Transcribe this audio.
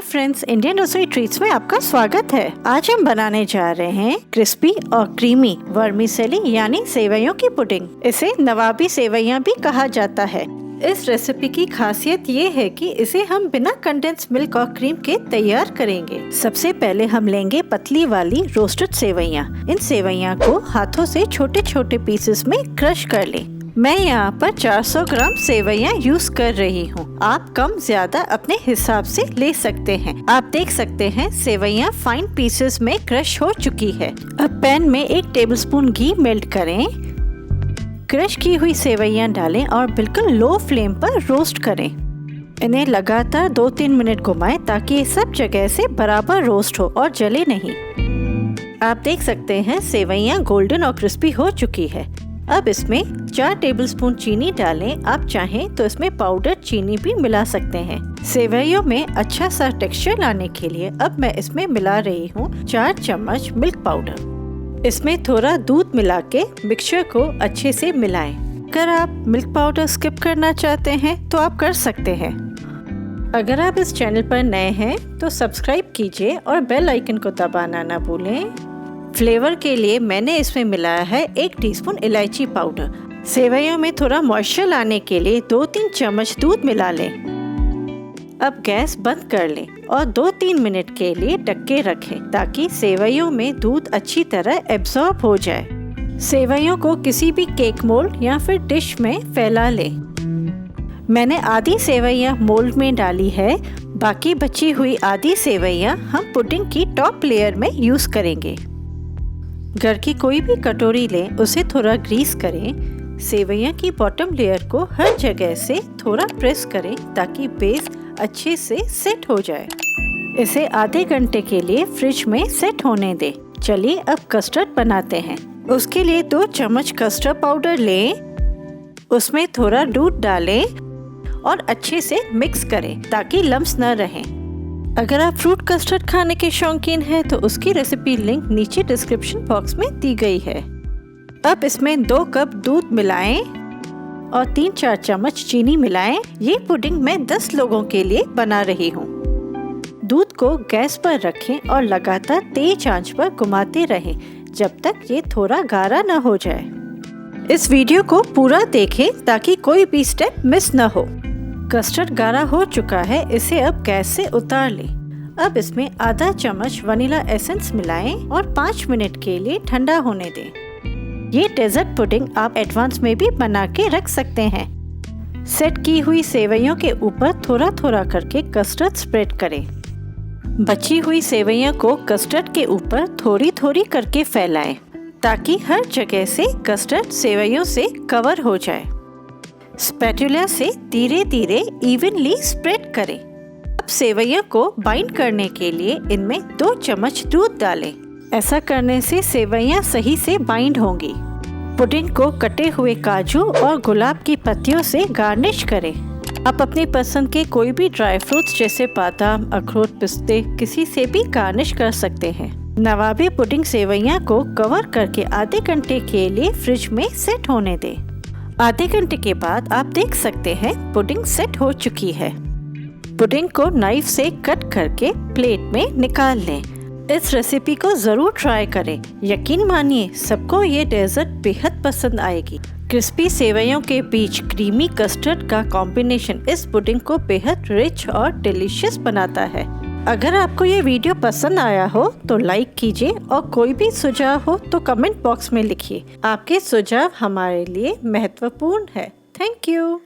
Hi friends, Indian रसोई treats में आपका स्वागत है। आज हम बनाने जा रहे हैं क्रिस्पी और क्रीमी वर्मीसेली यानी सेवइयों की पुडिंग। इसे नवाबी सेवइयां भी कहा जाता है। इस रेसिपी की खासियत ये है कि इसे हम बिना कंडेंस मिल्क और क्रीम के तैयार करेंगे। सबसे पहले हम लेंगे पतली वाली रोस्टेड सेवइयां। इन सेवइयां को हाथों से छोटे छोटे पीसेस में क्रश कर लें। मैं यहाँ पर 400 ग्राम सेवइयां यूज कर रही हूँ। आप कम ज्यादा अपने हिसाब से ले सकते हैं। आप देख सकते हैं सेवइयां फाइन पीसेस में क्रश हो चुकी है। अब पैन में 1 टेबलस्पून घी मेल्ट करें। क्रश की हुई सेवइयां डालें और बिल्कुल लो फ्लेम पर रोस्ट करें। इन्हें लगातार 2-3 मिनट घुमाएं ताकि ये सब जगह से बराबर रोस्ट हो और जले नहीं। आप देख सकते हैं सेवइयां गोल्डन और क्रिस्पी हो चुकी है। अब इसमें 4 टेबलस्पून चीनी डालें। आप चाहें तो इसमें पाउडर चीनी भी मिला सकते हैं। सेवइयों में अच्छा सा टेक्सचर लाने के लिए अब मैं इसमें मिला रही हूँ 4 चम्मच मिल्क पाउडर। इसमें थोड़ा दूध मिला के मिक्सचर को अच्छे से मिलाएं। अगर आप मिल्क पाउडर स्किप करना चाहते हैं तो आप कर सकते हैं। अगर आप इस चैनल पर नए हैं तो सब्सक्राइब कीजिए और बेल आइकन को दबाना ना भूलें। फ्लेवर के लिए मैंने इसमें मिलाया है 1 टीस्पून इलायची पाउडर। सेवइयों में थोड़ा मॉइस्चर लाने के लिए 2-3 चम्मच दूध मिला लें। अब गैस बंद कर लें और 2-3 मिनट के लिए ढक के रखें ताकि सेवइयों में दूध अच्छी तरह एब्जॉर्ब हो जाए। सेवइयों को किसी भी केक मोल्ड या फिर डिश में फैला लें। मैंने आधी सेवइयां मोल्ड में डाली है। बाकी बची हुई आधी सेवइयां हम पुडिंग की टॉप लेयर में यूज करेंगे। घर की कोई भी कटोरी लें, उसे थोड़ा ग्रीस करें। सेवइयां की बॉटम लेयर को हर जगह से थोड़ा प्रेस करें ताकि बेस अच्छे से सेट हो जाए। इसे आधे घंटे के लिए फ्रिज में सेट होने दें। चलिए अब कस्टर्ड बनाते हैं। उसके लिए 2 चम्मच कस्टर्ड पाउडर लें। उसमें थोड़ा दूध डालें और अच्छे से मिक्स करें ताकि लम्स न रहें। अगर आप फ्रूट कस्टर्ड खाने के शौकीन हैं तो उसकी रेसिपी लिंक नीचे डिस्क्रिप्शन बॉक्स में दी गई है। अब इसमें 2 कप दूध मिलाएं और 3-4 चम्मच चीनी मिलाएं। ये पुडिंग मैं 10 लोगों के लिए बना रही हूँ। दूध को गैस पर रखें और लगातार तेज आंच पर घुमाते रहें जब तक ये थोड़ा गाढ़ा न हो जाए। इस वीडियो को पूरा देखें ताकि कोई भी स्टेप मिस न हो। कस्टर्ड गाढ़ा हो चुका है, इसे अब गैस से उतार लें। अब इसमें आधा चम्मच वनीला एसेंस मिलाएं और 5 मिनट के लिए ठंडा होने दें। ये डेजर्ट पुडिंग आप एडवांस में भी बना के रख सकते हैं। सेट की हुई सेवइयों के ऊपर थोड़ा थोड़ा करके कस्टर्ड स्प्रेड करें। बची हुई सेवइयों को कस्टर्ड के ऊपर थोड़ी थोड़ी करके फैलाएं ताकि हर जगह से कस्टर्ड सेवइयों से कवर हो जाए। स्पैटुला से धीरे धीरे इवनली स्प्रेड करें। अब सेवइयों को बाइंड करने के लिए इनमें 2 चम्मच दूध डालें। ऐसा करने से सेवइयां सही से बाइंड होंगी। पुडिंग को कटे हुए काजू और गुलाब की पत्तियों से गार्निश करें। आप अपनी पसंद के कोई भी ड्राई फ्रूट्स जैसे बादाम, अखरोट, पिस्ते किसी से भी गार्निश कर सकते हैं। नवाबी पुडिंग सेवइयां को कवर करके आधे घंटे के लिए फ्रिज में सेट होने दें। आधे घंटे के बाद आप देख सकते हैं पुडिंग सेट हो चुकी है। पुडिंग को नाइफ से कट करके प्लेट में निकाल लें। इस रेसिपी को जरूर ट्राई करें। यकीन मानिए सबको ये डेजर्ट बेहद पसंद आएगी। क्रिस्पी सेवइयों के बीच क्रीमी कस्टर्ड का कॉम्बिनेशन इस पुडिंग को बेहद रिच और डिलीशियस बनाता है। अगर आपको ये वीडियो पसंद आया हो तो लाइक कीजिए और कोई भी सुझाव हो तो कमेंट बॉक्स में लिखिए। आपके सुझाव हमारे लिए महत्वपूर्ण है। Thank you.